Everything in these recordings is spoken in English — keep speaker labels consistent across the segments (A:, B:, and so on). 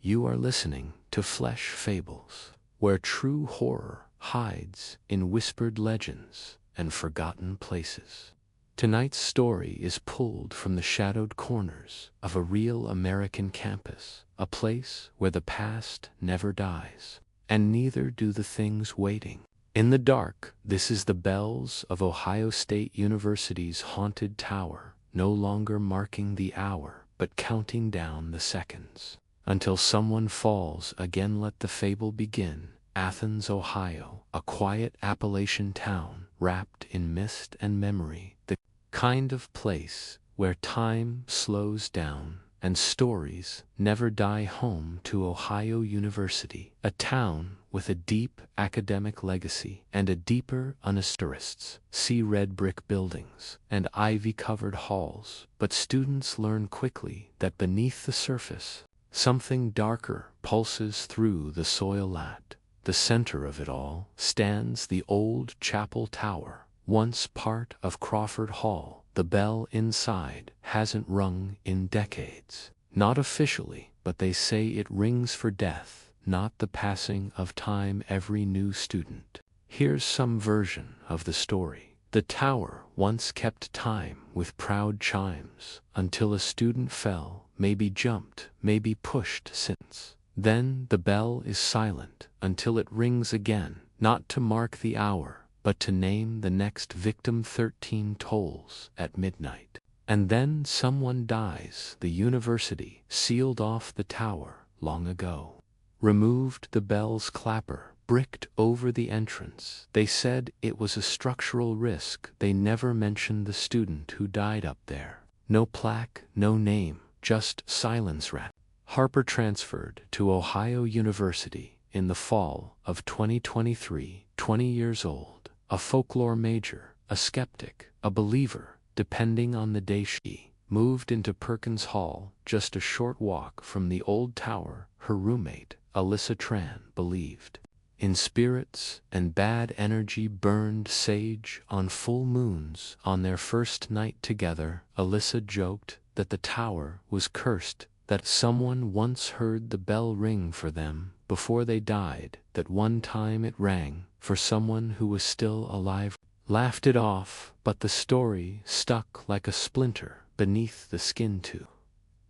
A: You are listening to Flesh Fables, where true horror hides in whispered legends and forgotten places. Tonight's story is pulled from the shadowed corners of a real American campus, a place where the past never dies, and neither do the things waiting. In the dark, this is the bells of Ohio State University's haunted tower, no longer marking the hour, but counting down the seconds. Until someone falls again, let the fable begin. Athens, Ohio, a quiet Appalachian town wrapped in mist and memory, the kind of place where time slows down and stories never die. Home to Ohio University, a town with a deep academic legacy and a deeper tourists see red brick buildings and ivy-covered halls, but students learn quickly that beneath the surface, something darker pulses through the soil. At the center of it all stands the old chapel tower, once part of Crawford Hall. The bell inside hasn't rung in decades. Not officially, but they say it rings for death, not the passing of time. Every new student hears some version of the story. The tower once kept time with proud chimes until a student fell, maybe jumped, maybe pushed. Since then, the bell is silent until it rings again, not to mark the hour, but to name the next victim. 13 tolls at midnight. And then someone dies. The university sealed off the tower long ago, removed the bell's clapper, bricked over the entrance. They said it was a structural risk. They never mentioned the student who died up there. No plaque, no name, just silence. Harper transferred to Ohio University in the fall of 2023, 20 years old, a folklore major, a skeptic, a believer, depending on the day. She moved into Perkins Hall, just a short walk from the old tower. Her roommate, Alyssa Tran, believed in spirits and bad energy. Burned sage on full moons. On their first night together, Alyssa joked that the tower was cursed, that someone once heard the bell ring for them before they died, that one time it rang for someone who was still alive. Laughed it off, but the story stuck like a splinter beneath the skin. 2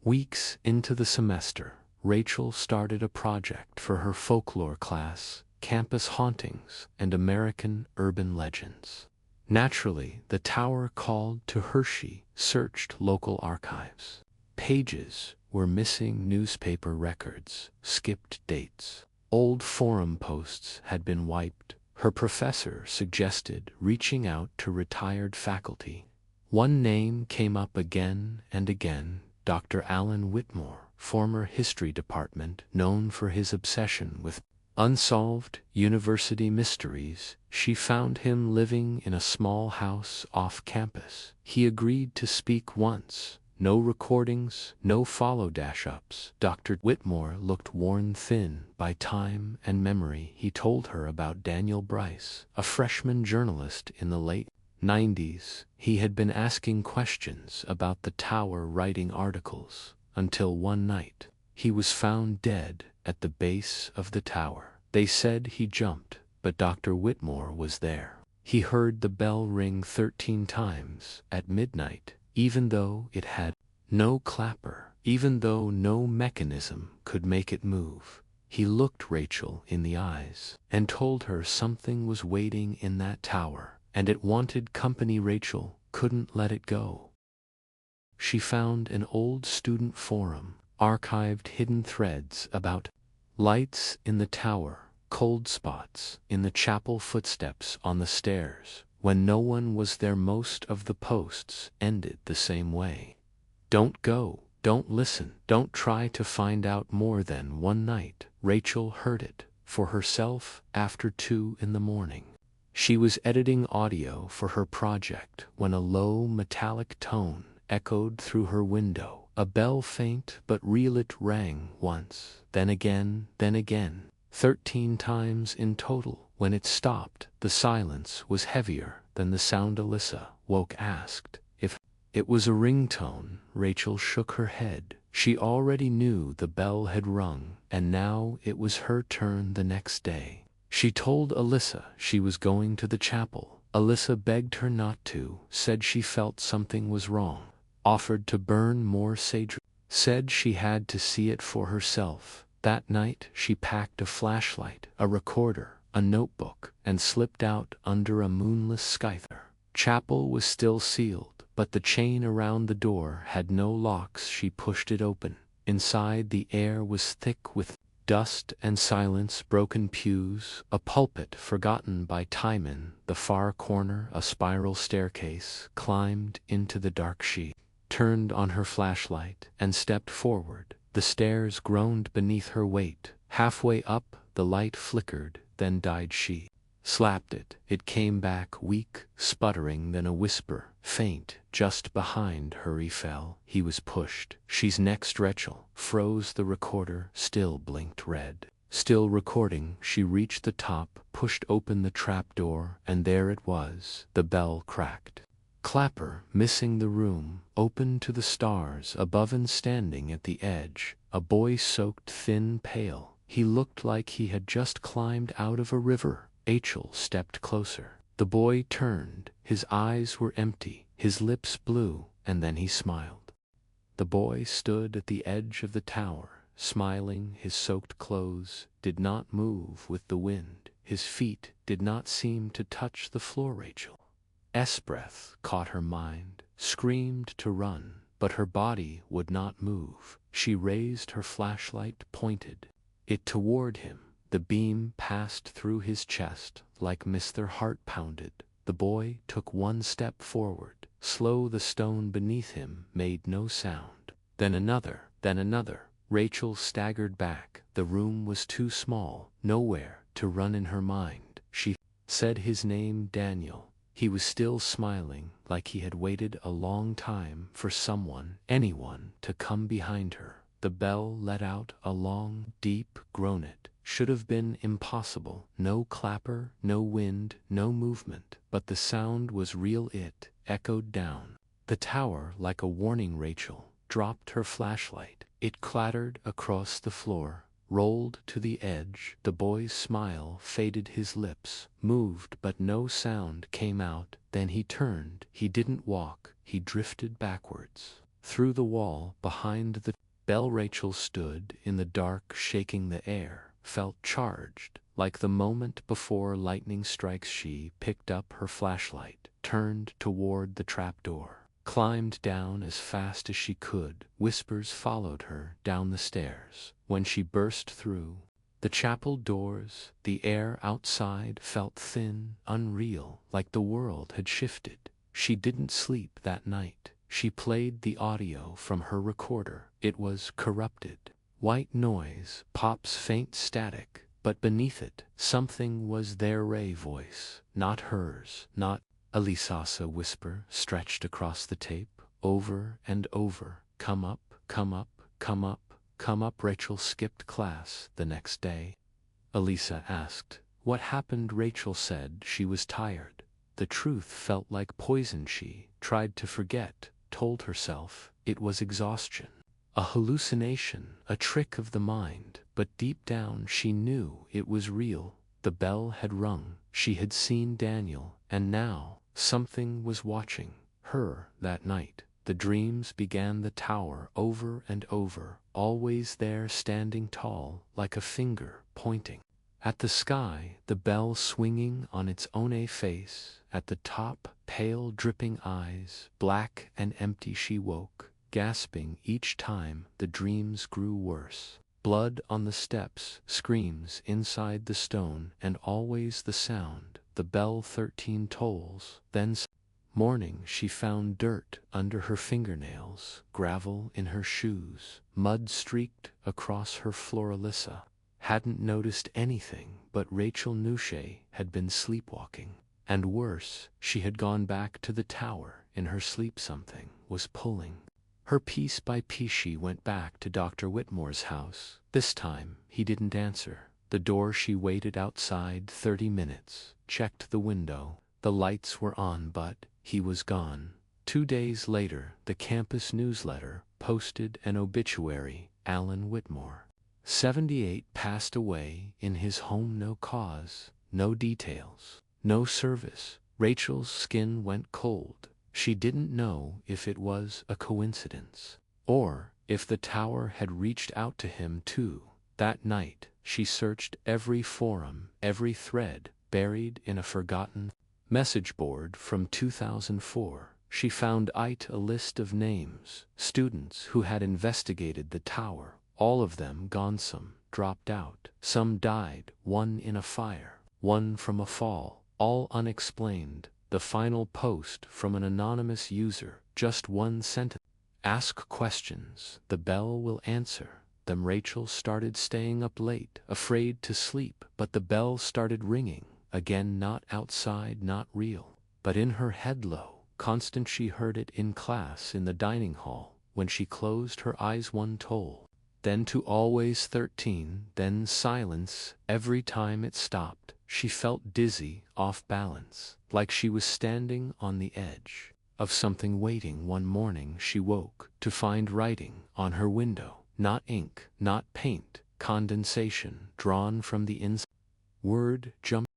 A: weeks into the semester, Rachel started a project for her folklore class, Campus Hauntings and American Urban Legends. Naturally, the tower called to her. She searched local archives. Pages were missing, newspaper records, skipped dates. Old forum posts had been wiped. Her professor suggested reaching out to retired faculty. One name came up again and again: Dr. Alan Whitmore, former history department, known for his obsession with unsolved university mysteries. She found him living in a small house off campus. He agreed to speak once. No recordings, no follow-ups. Dr. Whitmore looked worn thin by time and memory. He told her about Daniel Bryce, a freshman journalist in the late 90s. He had been asking questions about the tower, writing articles, until one night he was found dead at the base of the tower. They said he jumped, but Dr. Whitmore was there. He heard the bell ring 13 times at midnight, even though it had no clapper, even though no mechanism could make it move. He looked Rachel in the eyes and told her something was waiting in that tower, and it wanted company. Rachel couldn't let it go. She found an old student forum, archived hidden threads about lights in the tower, cold spots in the chapel, footsteps on the stairs when no one was there. Most of the posts ended the same way: don't go, don't listen, don't try to find out more. Than one night, Rachel heard it for herself after 2 in the morning. She was editing audio for her project when a low metallic tone echoed through her window. A bell, faint but real. It rang once, then again, 13 times in total. When it stopped, the silence was heavier than the sound. Alyssa woke, asked if it was a ringtone. Rachel shook her head. She already knew the bell had rung, and now it was her turn the next day. She told Alyssa she was going to the chapel. Alyssa begged her not to, said she felt something was wrong, offered to burn more sage, said she had to see it for herself. That night she packed a flashlight, a recorder, a notebook, and slipped out under a moonless sky. Chapel was still sealed, but the chain around the door had no locks. She pushed it open. Inside, the air was thick with dust and silence. Broken pews, a pulpit forgotten by Timon, the far corner, a spiral staircase. Climbed into the dark. She turned on her flashlight and stepped forward. The stairs groaned beneath her weight. Halfway up, the light flickered, then died. She slapped it. It came back, weak, sputtering, then a whisper, faint. Just behind her he fell. He was pushed. She's next. Rachel froze. The recorder still blinked red. Still recording. She reached the top, pushed open the trap door, and there it was. The bell cracked. Clapper, missing the room, open to the stars above, and standing at the edge, a boy soaked thin, pale. He looked like he had just climbed out of a river. Rachel stepped closer. The boy turned. His eyes were empty, his lips blue, and then he smiled. The boy stood at the edge of the tower, smiling. His soaked clothes did not move with the wind. His feet did not seem to touch the floor. Rachel's breath caught her mind, screamed to run, but her body would not move. She raised her flashlight, pointed it toward him. The beam passed through his chest like mist. Their heart pounded. The boy took one step forward. Slow. The stone beneath him made no sound. Then another, then another. Rachel staggered back. The room was too small, nowhere to run. In her mind, she said his name, Daniel. He was still smiling, like he had waited a long time for someone, anyone, to come behind her. The bell let out a long, deep groan. It should have been impossible. No clapper, no wind, no movement, but the sound was real. It echoed down the tower like a warning. Rachel dropped her flashlight. It clattered across the floor, rolled to the edge. The boy's smile faded. His lips moved, but no sound came out. Then he turned. He didn't walk. He drifted backwards through the wall behind the bell. Rachel stood in the dark, shaking. The air felt charged, like the moment before lightning strikes. She picked up her flashlight, turned toward the trapdoor, climbed down as fast as she could. Whispers followed her down the stairs. When she burst through the chapel doors, the air outside felt thin, unreal, like the world had shifted. She didn't sleep that night. She played the audio from her recorder. It was corrupted. White noise, pops, faint static, but beneath it, something was there. Ray's voice, not hers, not Alyssa's. A whisper stretched across the tape, over and over. Come up, come up, come up, come up. Rachel skipped class the next day. Alyssa asked, "What happened?" Rachel said she was tired. The truth felt like poison. She tried to forget, told herself it was exhaustion, a hallucination, a trick of the mind, but deep down she knew it was real. The bell had rung. She had seen Daniel, and now something was watching her. That night, the dreams began. The tower, over and over, always there, standing tall, like a finger pointing at the sky. The bell swinging on its own face. At the top, pale, dripping eyes, black and empty. She woke, gasping each time. The dreams grew worse. Blood on the steps, screams inside the stone, and always the sound. The bell 13 tolls. Then morning, she found dirt under her fingernails, gravel in her shoes, mud streaked across her floor. Alyssa hadn't noticed anything, but Rachel knew she had been sleepwalking. And worse, she had gone back to the tower in her sleep. Something was pulling her piece by piece. She went back to Dr. Whitmore's house. This time, he didn't answer the door. She waited outside 30 minutes, checked the window. The lights were on, but he was gone. 2 days later, the campus newsletter posted an obituary. Alan Whitmore, 78, passed away in his home. No cause, no details, no service. Rachel's skin went cold. She didn't know if it was a coincidence, or if the tower had reached out to him too. That night, she searched every forum, every thread buried in a forgotten message board from 2004. She found a list of names, students who had investigated the tower, all of them gone. Some dropped out, some died, one in a fire, one from a fall, all unexplained. The final post from an anonymous user, just one sentence: ask questions, the bell will answer them. Rachel started staying up late, afraid to sleep, but the bell started ringing again, not outside, not real, but in her head. Low, constant. She heard it in class, in the dining hall. When she closed her eyes, one toll, then two, always 13, then silence. Every time it stopped, she felt dizzy, off balance, like she was standing on the edge of something, waiting. One morning she woke to find writing on her window. Not ink, not paint, condensation drawn from the inside. Word jumped.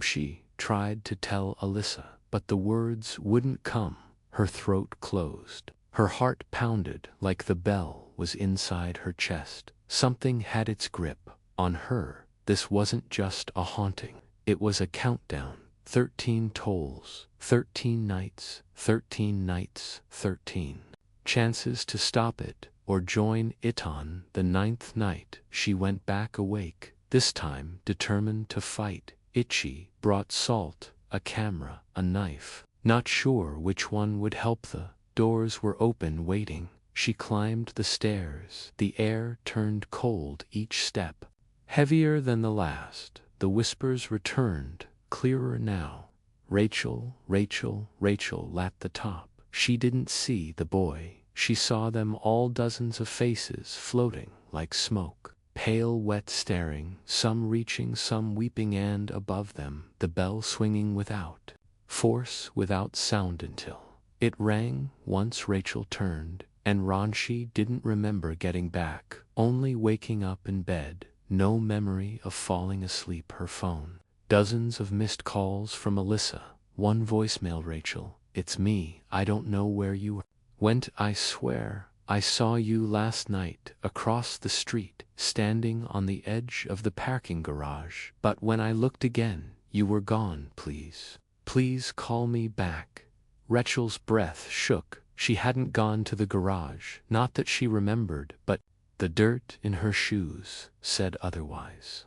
A: She tried to tell Alyssa, but the words wouldn't come. Her throat closed. Her heart pounded like the bell was inside her chest. Something had its grip on her. This wasn't just a haunting. It was a countdown. 13 tolls, 13 nights, 13 nights, 13 chances to stop it or join it. On the 9th night, she went back awake, this time determined to fight. She brought salt, a camera, a knife. Not sure which one would help. The doors were open, waiting. She climbed the stairs. The air turned cold, each step heavier than the last. The whispers returned, clearer now. Rachel, Rachel, Rachel. At the top, she didn't see the boy. She saw them all, dozens of faces floating like smoke. Pale, wet, staring, some reaching, some weeping, and above them, the bell swinging without force, without sound, until it rang once. Rachel turned and ran. She didn't remember getting back, only waking up in bed. No memory of falling asleep. Her phone, dozens of missed calls from Alyssa. One voicemail: Rachel, it's me. I don't know where you went. I swear I saw you last night across the street, standing on the edge of the parking garage. But when I looked again, you were gone. Please, please call me back. Rachel's breath shook. She hadn't gone to the garage. Not that she remembered, but the dirt in her shoes said otherwise.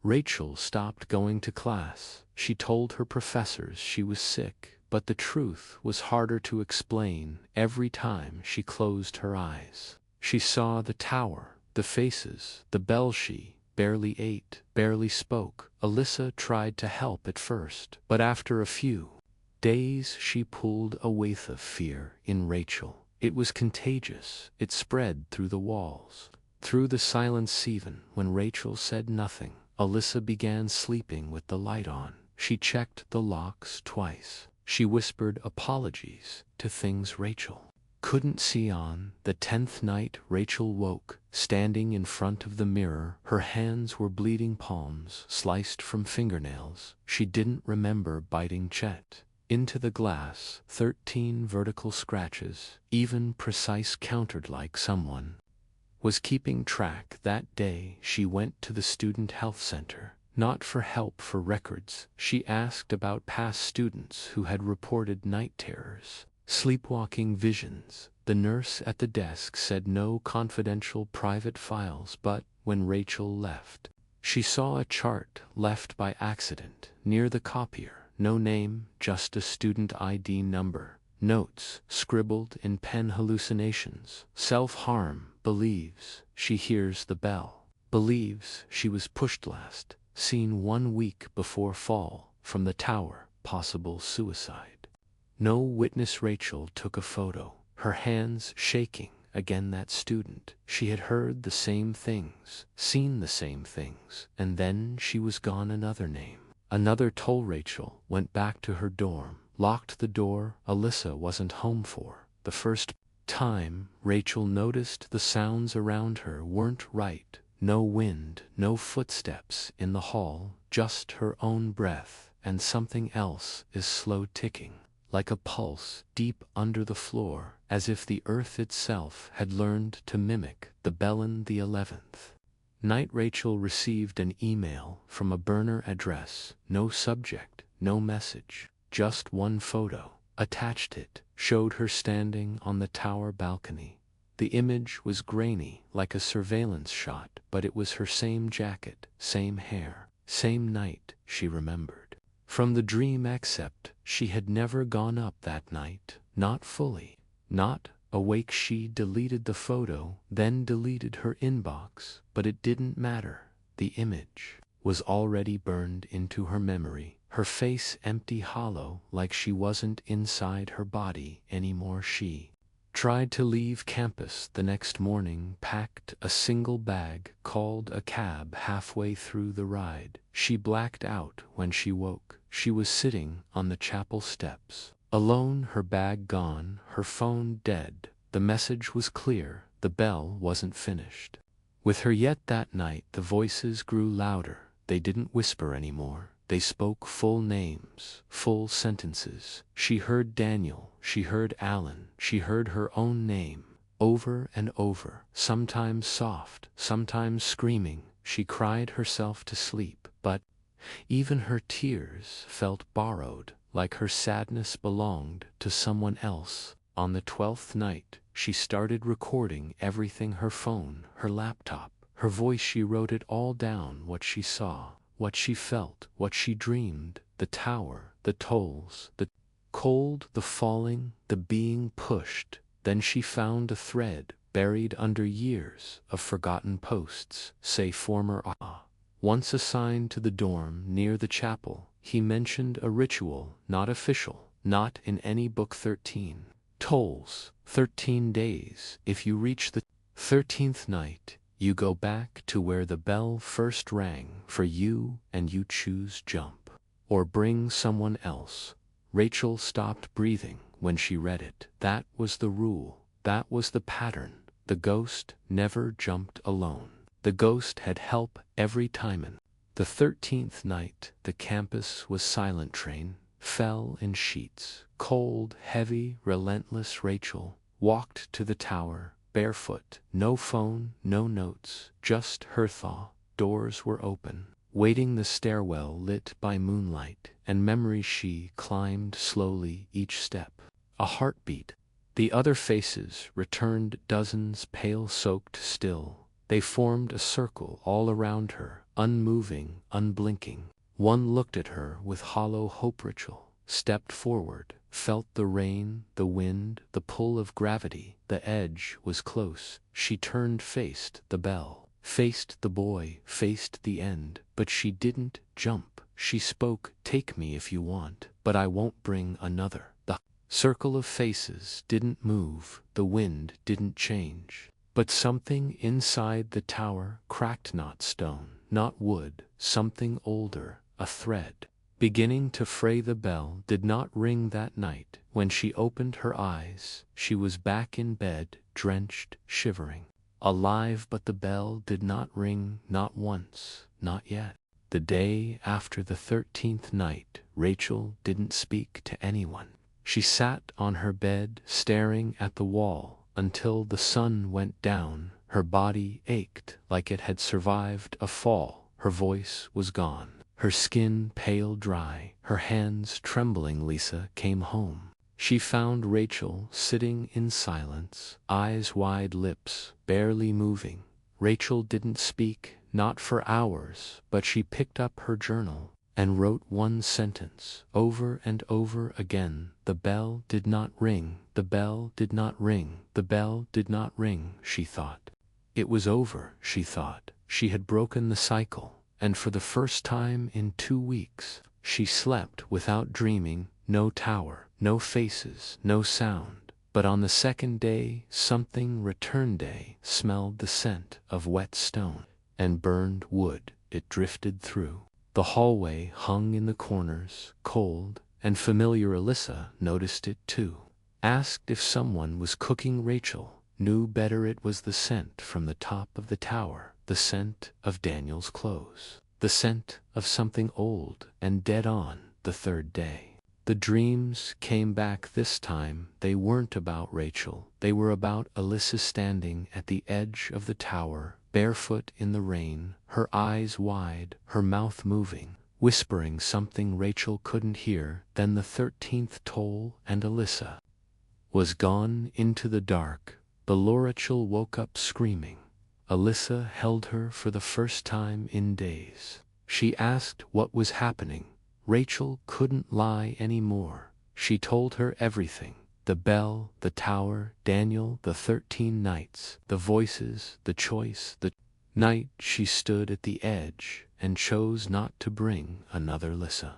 A: Rachel stopped going to class. She told her professors she was sick, but the truth was harder to explain. Every time she closed her eyes, she saw the tower, the faces, the bell. She barely ate, barely spoke. Alyssa tried to help at first, but after a few days she pulled a weight of fear in Rachel. It was contagious. It spread through the walls, through the silence. Even when Rachel said nothing, Alyssa began sleeping with the light on. She checked the locks twice. She whispered apologies to things Rachel couldn't see. On the 10th night, Rachel woke, standing in front of the mirror. Her hands were bleeding, palms sliced from fingernails. She didn't remember biting Chet into the glass. 13 vertical scratches, even precise, countered like someone was keeping track. That day, she went to the student health center, not for help, for records. She asked about past students who had reported night terrors, sleepwalking visions. The nurse at the desk said no confidential private files, but when Rachel left, she saw a chart left by accident near the copier. No name, just a student ID number. Notes scribbled in pen. Hallucinations, self-harm, believes she hears the bell, believes she was pushed last, seen 1 week before fall from the tower, possible suicide. No witness. Rachel took a photo, her hands shaking. Again that student. She had heard the same things, seen the same things, and then she was gone. Another name, another toll. Rachel went back to her dorm, locked the door. Alyssa wasn't home for the first time. Rachel noticed the sounds around her weren't right. No wind, no footsteps in the hall, just her own breath, and something else is slow ticking, like a pulse deep under the floor, as if the earth itself had learned to mimic the Bellin the 11th. Night. Rachel received an email from a burner address, no subject, no message, just one photo. Attached it showed her standing on the tower balcony. The image was grainy, like a surveillance shot, but it was her same jacket, same hair, same night she remembered from the dream, except she had never gone up that night, not fully, not awake. She deleted the photo, then deleted her inbox, but it didn't matter. The image was already burned into her memory, her face empty, hollow, like she wasn't inside her body anymore. She tried to leave campus the next morning, packed a single bag, called a cab. Halfway through the ride, she blacked out. When she woke, she was sitting on the chapel steps, alone, her bag gone, her phone dead. The message was clear, the bell wasn't finished with her yet. That night the voices grew louder. They didn't whisper anymore. They spoke full names, full sentences. She heard Daniel, she heard Alan, she heard her own name, over and over, sometimes soft, sometimes screaming. She cried herself to sleep, but even her tears felt borrowed, like her sadness belonged to someone else. On the 12th night, she started recording everything, her phone, her laptop, her voice. She wrote it all down, what she saw, what she felt, what she dreamed, the tower, the tolls, the cold, the falling, the being pushed. Then she found a thread buried under years of forgotten posts. Say former once assigned to the dorm near the chapel. He mentioned a ritual, not official, not in any book. 13 tolls, 13 days. If you reach the 13th night, you go back to where the bell first rang for you, and you choose jump or bring someone else. Rachel stopped breathing when she read it. That was the rule. That was the pattern. The ghost never jumped alone. The ghost had help every time. And the 13th night, the campus was silent. Train fell in sheets, cold, heavy, relentless. Rachel walked to the tower, barefoot, no phone, no notes, just her thought. Doors were open, waiting, the stairwell lit by moonlight and memory. She climbed slowly, each step a heartbeat. The other faces returned, dozens, pale, soaked, still. They formed a circle all around her, unmoving, unblinking. One looked at her with hollow hope. Rachel stepped forward, felt the rain, the wind, the pull of gravity. The edge was close. She turned, faced the bell, faced the boy, faced the end. But she didn't jump. She spoke, "Take me if you want, but I won't bring another." The circle of faces didn't move, the wind didn't change. But something inside the tower cracked, not stone, not wood, something older, a thread beginning to fray. The bell did not ring that night. When she opened her eyes, she was back in bed, drenched, shivering, alive. But the bell did not ring, not once, not yet. The day after the 13th night, Rachel didn't speak to anyone. She sat on her bed, staring at the wall, until the sun went down. Her body ached like it had survived a fall. Her voice was gone, her skin pale, dry, her hands trembling. Lisa came home. She found Rachel sitting in silence, eyes wide, lips barely moving. Rachel didn't speak, not for hours, but she picked up her journal and wrote one sentence over and over again. The bell did not ring, the bell did not ring, the bell did not ring. She thought it was over. She thought she had broken the cycle, and for the first time in 2 weeks, she slept without dreaming. No tower, no faces, no sound. But on the second day, something returned. They smelled the scent of wet stone and burned wood. It drifted through the hallway, hung in the corners, cold, and familiar Alyssa noticed it too. Asked if someone was cooking. Rachel knew better. It was the scent from the top of the tower, the scent of Daniel's clothes, the scent of something old and dead. On the third day, the dreams came back. This time they weren't about Rachel, they were about Alyssa standing at the edge of the tower, barefoot in the rain, her eyes wide, her mouth moving, whispering something Rachel couldn't hear. Then the 13th toll and Alyssa was gone into the dark. Rachel woke up screaming. Alyssa held her for the first time in days. She asked what was happening. Rachel couldn't lie anymore. She told her everything. The bell, the tower, Daniel, the 13 nights, the voices, the choice, the night she stood at the edge and chose not to bring another. Alyssa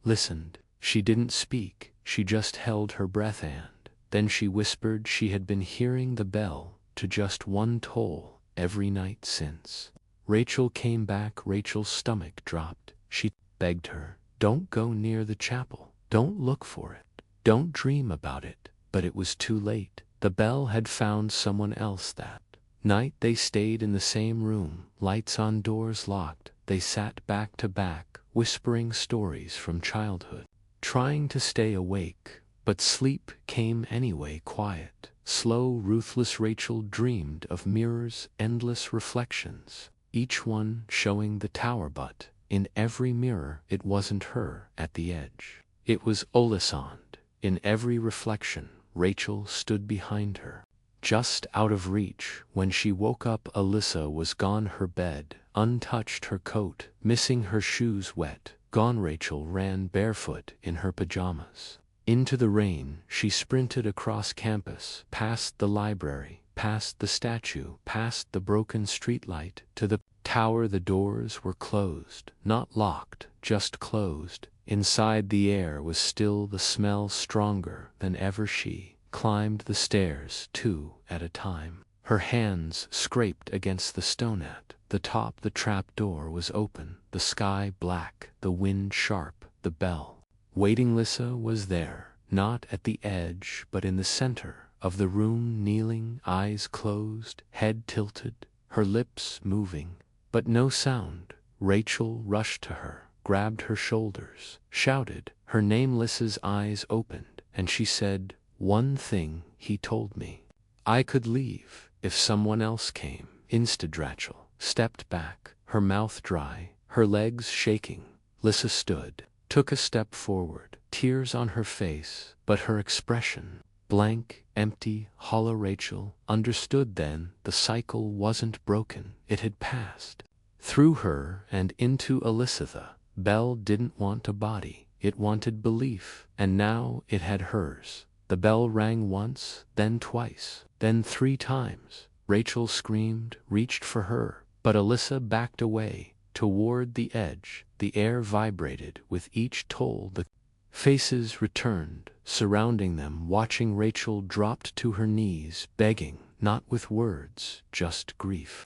A: listened. She didn't speak, she just held her breath, and then she whispered she had been hearing the bell to just one toll every night since Rachel came back. Rachel's stomach dropped. She begged her, "Don't go near the chapel. Don't look for it. Don't dream about it." But it was too late. The bell had found someone else that night. They stayed in the same room, lights on, doors locked. They sat back to back, whispering stories from childhood, trying to stay awake, but sleep came anyway. Quiet, slow, ruthless. Rachel dreamed of mirrors, endless reflections, each one showing the tower, but in every mirror it wasn't her at the edge. It was Olisande. In every reflection, Rachel stood behind her, just out of reach. When she woke up, Alyssa was gone, her bed untouched, her coat missing, her shoes wet, gone. Rachel ran barefoot in her pajamas into the rain. She sprinted across campus, past the library, past the statue, past the broken streetlight, to the tower. The doors were closed, not locked, just closed. Inside, the air was still, the smell stronger than ever. She climbed the stairs, 2 at a time. Her hands scraped against the stone at the top. The trap door was open, the sky black, the wind sharp, the bell waiting. Alyssa was there, not at the edge, but in the center of the room, kneeling, eyes closed, head tilted, her lips moving, but no sound. Rachel rushed to her, grabbed her shoulders, shouted her name. Alyssa's eyes opened, and she said, "One thing he told me. I could leave if someone else came." Instead, Rachel stepped back, her mouth dry, her legs shaking. Alyssa stood, took a step forward, tears on her face, but her expression blank, empty, hollow. Rachel understood then. The cycle wasn't broken, it had passed through her and into Alyssa. The bell didn't want a body, it wanted belief, and now it had hers. The bell rang once, then twice, then 3 times. Rachel screamed, reached for her, but Alyssa backed away, toward the edge. The air vibrated with each toll. The faces returned, surrounding them, watching. Rachel dropped to her knees, begging, not with words, just grief.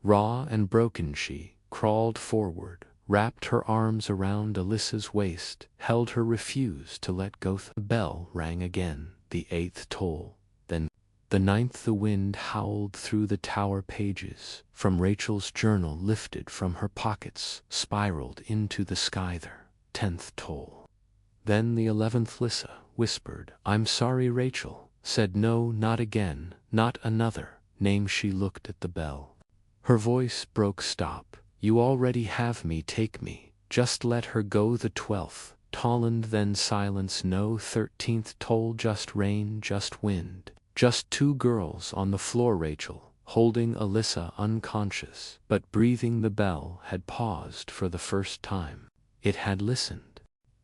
A: Raw and broken, she crawled forward, wrapped her arms around Alyssa's waist, held her, refused to let go. The bell rang again, the 8th toll, then the 9th. The wind howled through the tower. Pages from Rachel's journal lifted from her pockets, spiraled into the sky. The 10th toll. Then the 11th. Alyssa whispered, "I'm sorry." Rachel said, "No, not again, not another name." She looked at the bell. Her voice broke. "Stop. You already have me. Take me. Just let her go." The 12th toll, and then silence. No 13th toll, just rain, just wind, just 2 girls on the floor. Rachel holding Alyssa, unconscious but breathing. The bell had paused for the first time. It had listened.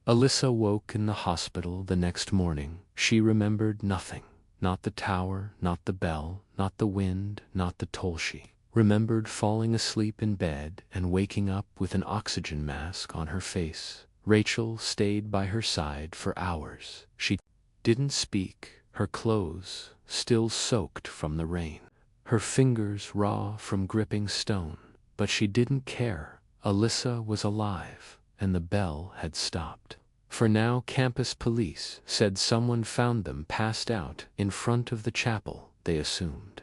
A: Alyssa woke in the hospital the next morning. She remembered nothing. Not the tower, not the bell, not the wind, not the toll. She remembered falling asleep in bed and waking up with an oxygen mask on her face. Rachel stayed by her side for hours. She didn't speak, her clothes still soaked from the rain, her fingers raw from gripping stone, but she didn't care. Alyssa was alive, and the bell had stopped. For now campus police said someone found them passed out in front of the chapel. They assumed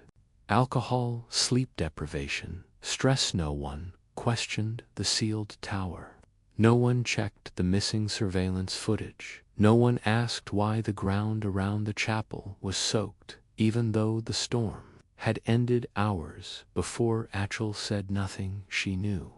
A: alcohol, sleep deprivation, stress. No one questioned the sealed tower. No one checked the missing surveillance footage. No one asked why the ground around the chapel was soaked, even though the storm had ended hours before. Achel said nothing she knew.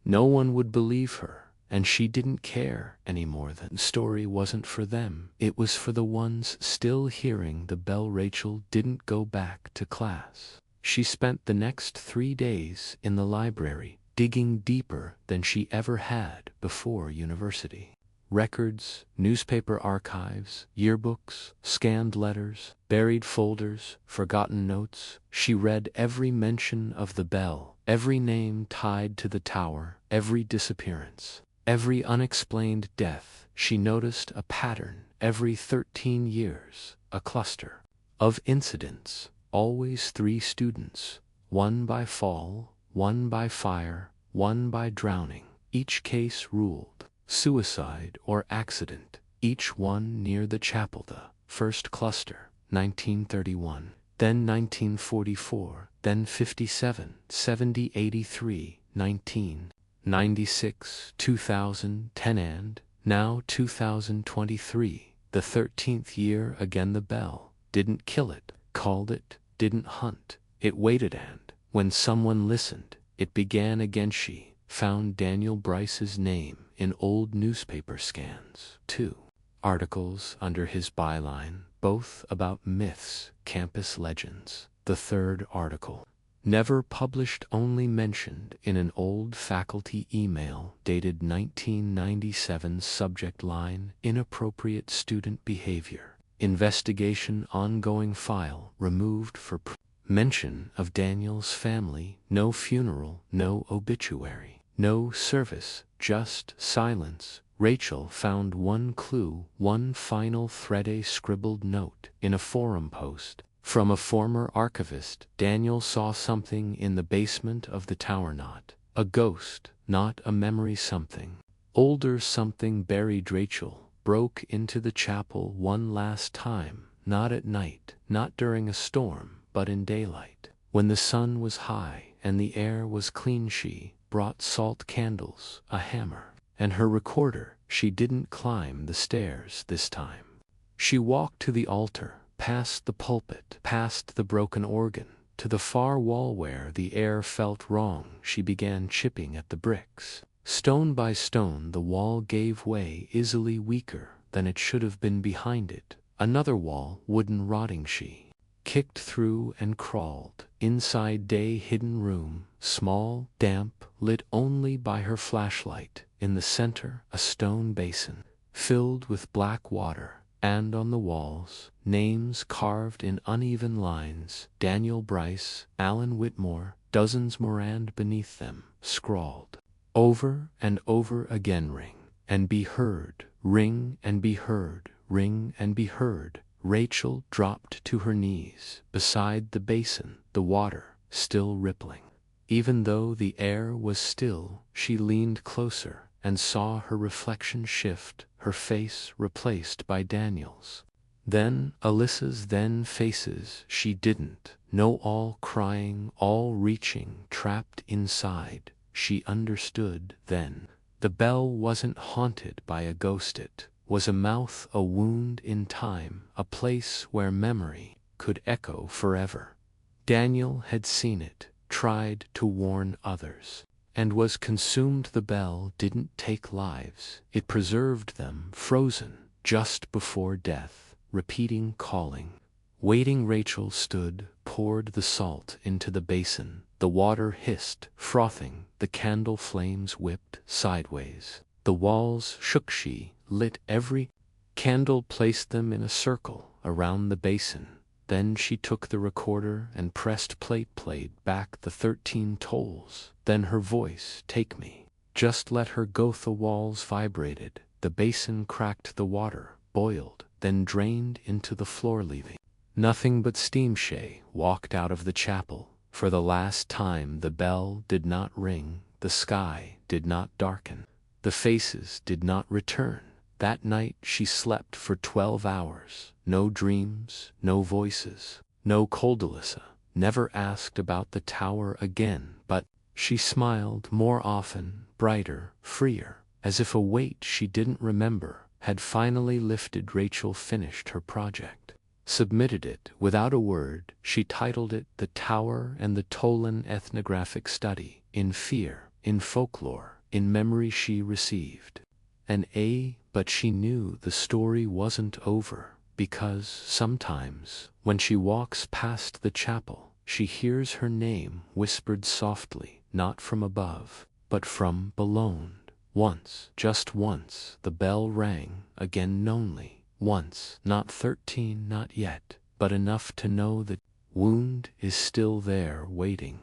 A: No one would believe her, and she didn't care anymore. That story wasn't for them. It was for the ones still hearing the bell. Rachel didn't go back to class. She spent the next 3 days in the library, digging deeper than she ever had before university. Records, newspaper archives, yearbooks, scanned letters, buried folders, forgotten notes. She read every mention of the bell, every name tied to the tower, every disappearance, every unexplained death. She noticed a pattern every 13 years, a cluster of incidents, always 3 students, one by fall, one by fire, one by drowning. Each case ruled suicide or accident, each one near the chapel. The first cluster, 1931, then 1944, then 57, 70, 83, 1996, 2010, and now 2023, the 13th year again. The bell didn't kill it, called it, didn't hunt. It waited, and when someone listened, it began again. She found Daniel Bryce's name in old newspaper scans. 2 articles under his byline, both about myths, campus legends. The third article, never published, only mentioned in an old faculty email dated 1997. Subject line, inappropriate student behavior. Investigation ongoing. File removed for mention of Daniel's family. No funeral, no obituary, no service, just silence. Rachel found one clue, one final thread, a scribbled note in a forum post from a former archivist. Daniel saw something in the basement of the tower, not a ghost, not a memory, something older, something buried. Rachel broke into the chapel one last time, not at night, not during a storm, but in daylight, when the sun was high and the air was clean. She brought salt candles, a hammer, and her recorder. She didn't climb the stairs this time. She walked to the altar, past the pulpit, past the broken organ, to the far wall where the air felt wrong. She began chipping at the bricks. Stone by stone the wall gave way, easily weaker than it should have been. Behind it, another wall, wooden, rotting. She kicked through and crawled inside. Day hidden room, small, damp, lit only by her flashlight. In the center, a stone basin filled with black water, and on the walls, names carved in uneven lines. Daniel Bryce, Alan Whitmore, dozens more, and beneath them, scrawled over and over again, ring and be heard, ring and be heard, ring and be heard. Rachel dropped to her knees beside the basin, the water still rippling. Even though the air was still, she leaned closer and saw her reflection shift, her face replaced by Daniel's. Then Alyssa's, then faces she didn't know, all crying, all reaching, trapped inside. She understood then. The bell wasn't haunted by a ghost, it was a mouth, a wound in time, a place where memory could echo forever. Daniel had seen it, tried to warn others, and was consumed. The bell didn't take lives, it preserved them, frozen just before death, repeating, calling, waiting. Rachel stood, poured the salt into the basin. The water hissed, frothing, the candle flames whipped sideways. The walls shook. She lit every candle, placed them in a circle around the basin. Then she took the recorder and pressed play, played back the 13 tolls. Then her voice, take me, just let her go. The walls vibrated, the basin cracked, the water boiled, then drained into the floor, leaving nothing but steam. She walked out of the chapel. For the last time, the bell did not ring, the sky did not darken, the faces did not return. That night she slept for 12 hours. No dreams, no voices, no Coldalissa. Never asked about the tower again, but she smiled more often, brighter, freer, as if a weight she didn't remember had finally lifted. Rachel finished her project, submitted it without a word. She titled it The Tower and the Tolan Ethnographic Study, in fear, in folklore, in memory. She received an A, but she knew the story wasn't over, because sometimes, when she walks past the chapel, she hears her name whispered softly, not from above, but from below. Once, just once, the bell rang, again knowingly. Once, not 13, not yet, but enough to know that wound is still there waiting.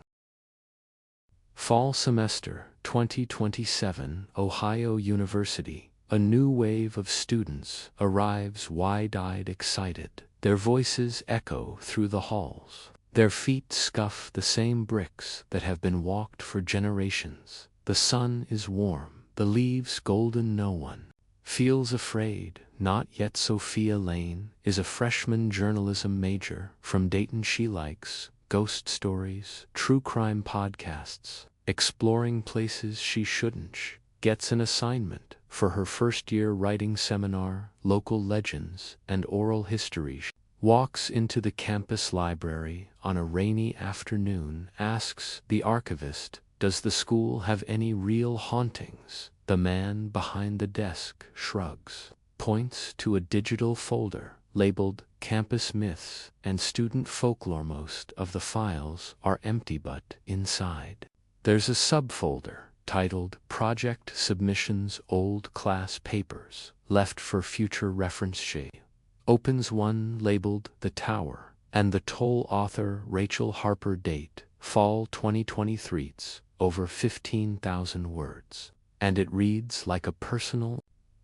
A: Fall semester 2027, Ohio University. A new wave of students arrives, wide-eyed, excited. Their voices echo through the halls. Their feet scuff the same bricks that have been walked for generations. The sun is warm, the leaves golden. No one feels afraid, not yet. Sophia Lane is a freshman journalism major from Dayton. She likes ghost stories, true crime podcasts, exploring places she shouldn't. Gets an assignment for her first-year writing seminar, local legends and oral history. Walks into the campus library on a rainy afternoon, asks the archivist, "Does the school have any real hauntings?" The man behind the desk shrugs, points to a digital folder labeled Campus Myths and Student Folklore. Most of the files are empty, but inside there's a subfolder titled Project Submissions, Old Class Papers, Left for Future Reference. She opens one labeled The Tower and the Toll. Author Rachel Harper. Date Fall 2023. It's over 15,000 words, and it reads like a personal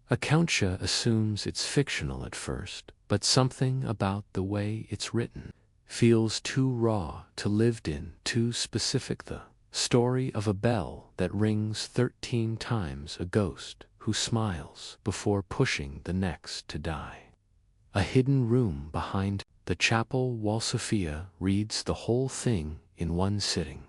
A: account. She assumes it's fictional at first, but something about the way it's written feels too raw to lived in, too specific. The story of a bell that rings 13 times, a ghost who smiles before pushing the next to die. A hidden room behind the chapel wall. Sophia reads the whole thing in one sitting.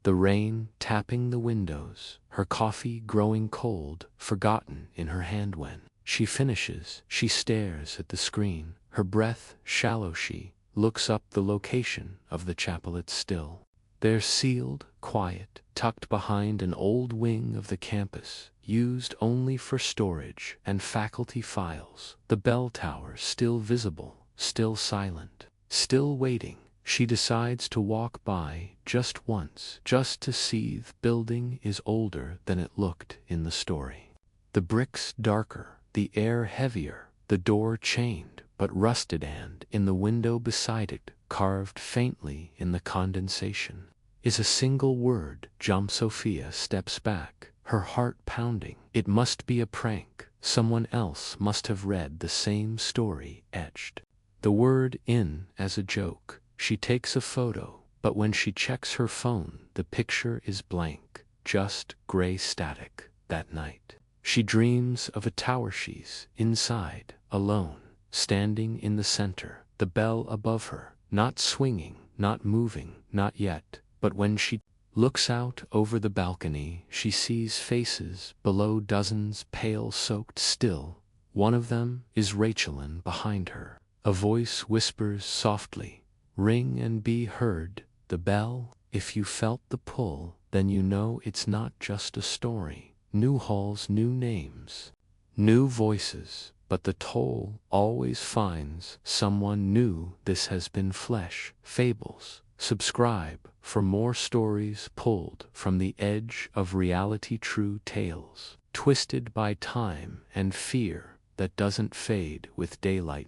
A: The rain tapping the windows, her coffee growing cold, forgotten in her hand. When she finishes, she stares at the screen, her breath shallow. She looks up the location of the chapel. It's still there, sealed, quiet, tucked behind an old wing of the campus, used only for storage and faculty files. The bell tower still visible, still silent, still waiting. She decides to walk by just once, just to see. The building is older than it looked in the story. The bricks darker, the air heavier, the door chained but rusted, and in the window beside it, carved faintly in the condensation, is a single word. Jump. Sophia steps back, her heart pounding. It must be a prank. Someone else must have read the same story, etched the word in as a joke. She takes a photo, but when she checks her phone, the picture is blank, just gray static. That night, she dreams of a tower. She's inside, alone, standing in the center, the bell above her, not swinging, not moving, not yet. But when she looks out over the balcony, she sees faces below, dozens, pale, soaked still. One of them is Rachel, and behind her, a voice whispers softly, "Ring and be heard." The bell. If you felt the pull, then you know it's not just a story. New halls, new names, new voices, but the toll always finds someone new. This has been Flesh Fables. Subscribe for more stories pulled from the edge of reality, true tales, twisted by time and fear that doesn't fade with daylight.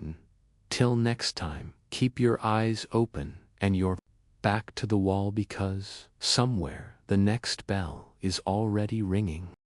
A: Till next time, keep your eyes open and your back to the wall, because somewhere the next bell is already ringing.